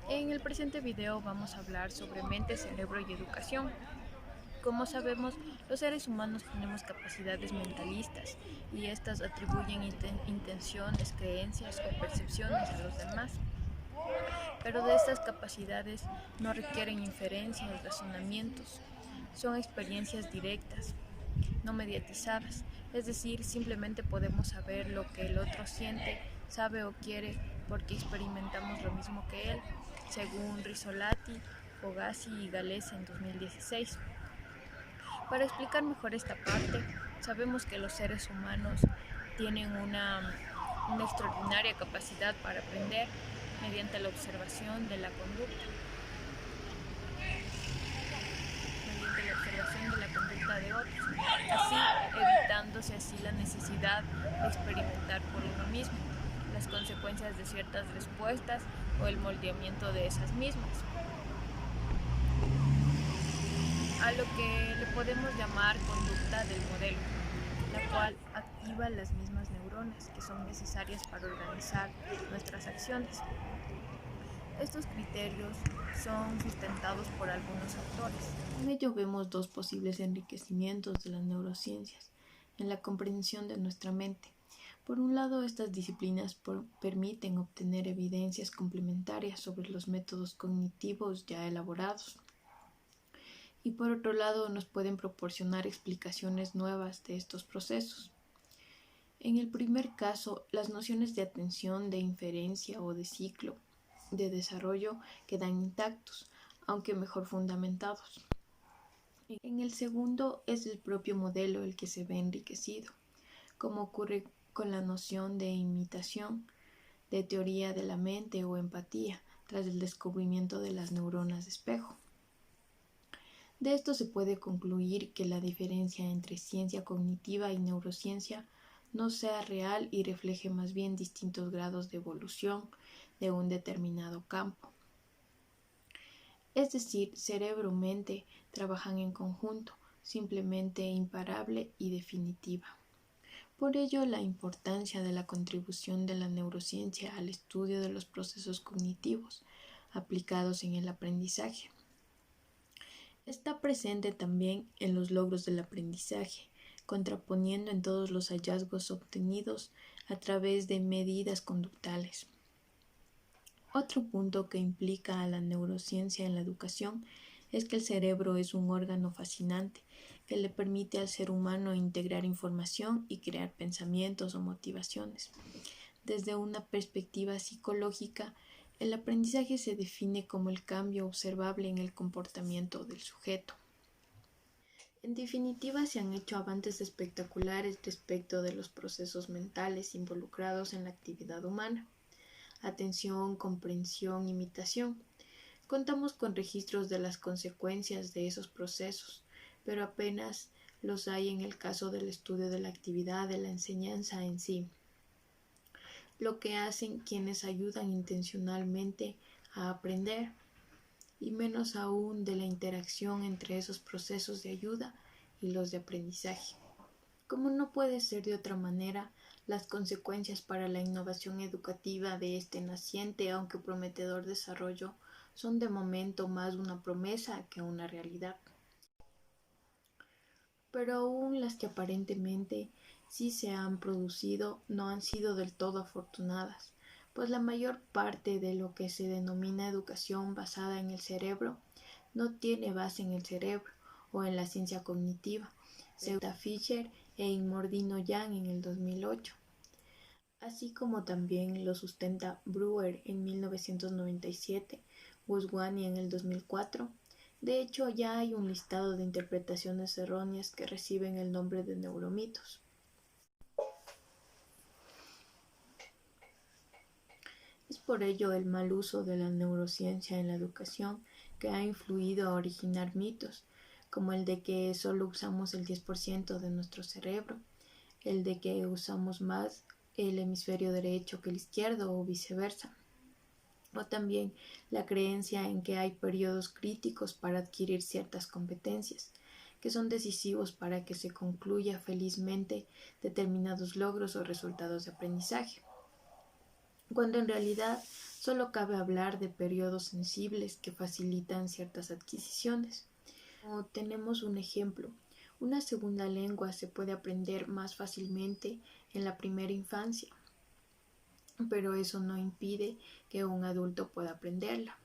En el presente video vamos a hablar sobre mente, cerebro y educación. Como sabemos, los seres humanos tenemos capacidades mentalistas y estas atribuyen intenciones, creencias o percepciones a los demás. Pero de estas capacidades no requieren inferencias, razonamientos. Son experiencias directas, no mediatizadas, es decir, simplemente podemos saber lo que el otro siente, sabe o quiere porque experimentamos lo mismo que él, según Rizzolatti, Fogassi y Galesi en 2016. Para explicar mejor esta parte, sabemos que los seres humanos tienen una extraordinaria capacidad para aprender mediante la observación de la conducta, de otros, así evitándose así la necesidad de experimentar por uno mismo las consecuencias de ciertas respuestas o el moldeamiento de esas mismas, a lo que le podemos llamar conducta del modelo, la cual activa las mismas neuronas que son necesarias para organizar nuestras acciones. Estos criterios son sustentados por algunos autores. En ello vemos dos posibles enriquecimientos de las neurociencias en la comprensión de nuestra mente. Por un lado, estas disciplinas permiten obtener evidencias complementarias sobre los métodos cognitivos ya elaborados. Y por otro lado, nos pueden proporcionar explicaciones nuevas de estos procesos. En el primer caso, las nociones de atención, de inferencia o de ciclo de desarrollo quedan intactos, aunque mejor fundamentados. En el segundo es el propio modelo el que se ve enriquecido, como ocurre con la noción de imitación, de teoría de la mente o empatía, tras el descubrimiento de las neuronas de espejo. De esto se puede concluir que la diferencia entre ciencia cognitiva y neurociencia no sea real y refleje más bien distintos grados de evolución de un determinado campo. Es decir, cerebro-mente trabajan en conjunto, simplemente imparable y definitiva. Por ello, la importancia de la contribución de la neurociencia al estudio de los procesos cognitivos aplicados en el aprendizaje. Está presente también en los logros del aprendizaje, contraponiendo en todos los hallazgos obtenidos a través de medidas conductales. Otro punto que implica a la neurociencia en la educación es que el cerebro es un órgano fascinante que le permite al ser humano integrar información y crear pensamientos o motivaciones. Desde una perspectiva psicológica, el aprendizaje se define como el cambio observable en el comportamiento del sujeto. En definitiva, se han hecho avances espectaculares respecto de los procesos mentales involucrados en la actividad humana. Atención, comprensión, imitación. Contamos con registros de las consecuencias de esos procesos, pero apenas los hay en el caso del estudio de la actividad de la enseñanza en sí, lo que hacen quienes ayudan intencionalmente a aprender, y menos aún de la interacción entre esos procesos de ayuda y los de aprendizaje. Como no puede ser de otra manera, las consecuencias para la innovación educativa de este naciente, aunque prometedor desarrollo, son de momento más una promesa que una realidad. Pero aún las que aparentemente sí se han producido no han sido del todo afortunadas, pues la mayor parte de lo que se denomina educación basada en el cerebro no tiene base en el cerebro o en la ciencia cognitiva, según Fisher e Inmordino Yang en el 2008, así como también lo sustenta Brewer en 1997, Goswami en el 2004. De hecho, ya hay un listado de interpretaciones erróneas que reciben el nombre de neuromitos. Es por ello el mal uso de la neurociencia en la educación que ha influido a originar mitos, como el de que solo usamos el 10% de nuestro cerebro, el de que usamos más el hemisferio derecho que el izquierdo o viceversa, o también la creencia en que hay periodos críticos para adquirir ciertas competencias, que son decisivos para que se concluya felizmente determinados logros o resultados de aprendizaje, cuando en realidad Solo cabe hablar de periodos sensibles que facilitan ciertas adquisiciones. Como tenemos un ejemplo, una segunda lengua se puede aprender más fácilmente en la primera infancia, pero eso no impide que un adulto pueda aprenderla.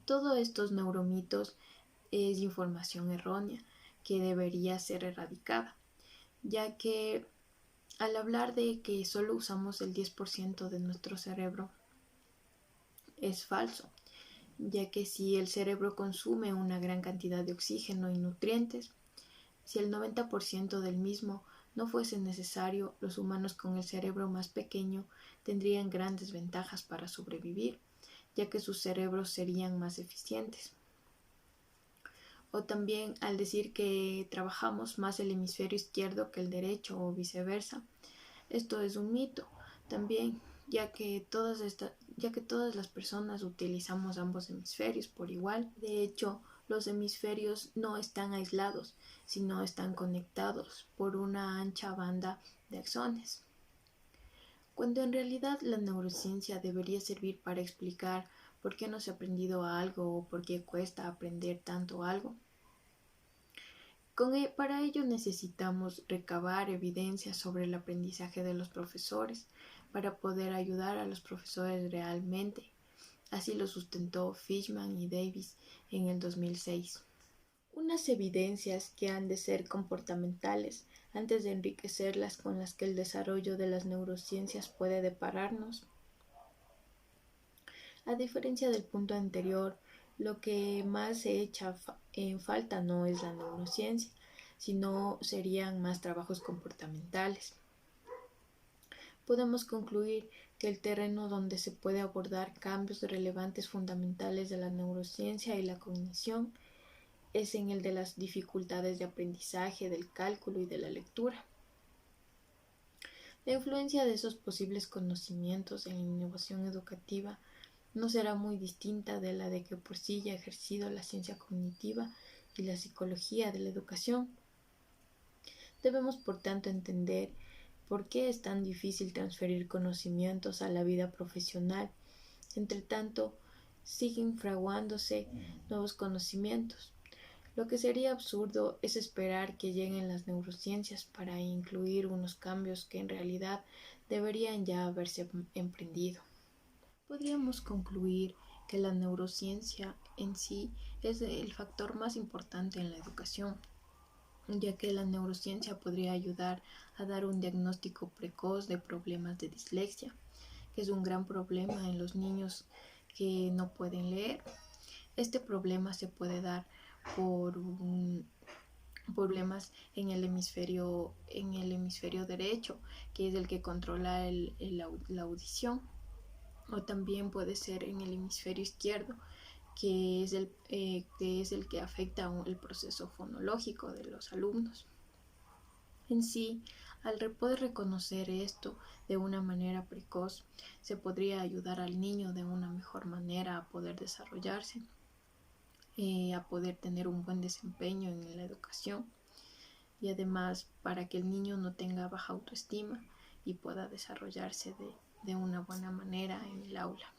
Todos estos neuromitos es información errónea que debería ser erradicada, ya que al hablar de que solo usamos el 10% de nuestro cerebro es falso, ya que si el cerebro consume una gran cantidad de oxígeno y nutrientes, si el 90% del mismo no fuese necesario, los humanos con el cerebro más pequeño tendrían grandes ventajas para sobrevivir, ya que sus cerebros serían más eficientes. O también al decir que trabajamos más el hemisferio izquierdo que el derecho o viceversa. Esto es un mito también, ya que todas las personas utilizamos ambos hemisferios por igual. De hecho, los hemisferios no están aislados, sino están conectados por una ancha banda de axones. Cuando en realidad la neurociencia debería servir para explicar por qué no se ha aprendido algo o por qué cuesta aprender tanto algo. Para ello necesitamos recabar evidencia sobre el aprendizaje de los profesores para poder ayudar a los profesores realmente. Así lo sustentó Fishman y Davis en el 2006. Unas evidencias que han de ser comportamentales antes de enriquecerlas con las que el desarrollo de las neurociencias puede depararnos. A diferencia del punto anterior, lo que más se echa en falta no es la neurociencia, sino serían más trabajos comportamentales. Podemos concluir que el terreno donde se puede abordar cambios relevantes fundamentales de la neurociencia y la cognición es en el de las dificultades de aprendizaje, del cálculo y de la lectura. La influencia de esos posibles conocimientos en la innovación educativa no será muy distinta de la de que por sí ya ha ejercido la ciencia cognitiva y la psicología de la educación. Debemos, por tanto, entender por qué es tan difícil transferir conocimientos a la vida profesional. Entre tanto, siguen fraguándose nuevos conocimientos. Lo que sería absurdo es esperar que lleguen las neurociencias para incluir unos cambios que en realidad deberían ya haberse emprendido. Podríamos concluir que la neurociencia en sí es el factor más importante en la educación, ya que la neurociencia podría ayudar a dar un diagnóstico precoz de problemas de dislexia, que es un gran problema en los niños que no pueden leer. Este problema se puede dar por problemas en el hemisferio derecho, que es el que controla la audición, o también puede ser en el hemisferio izquierdo, que es el que afecta el proceso fonológico de los alumnos. En sí, al poder reconocer esto de una manera precoz, se podría ayudar al niño de una mejor manera a poder desarrollarse, a poder tener un buen desempeño en la educación, y además para que el niño no tenga baja autoestima y pueda desarrollarse de una buena manera en el aula.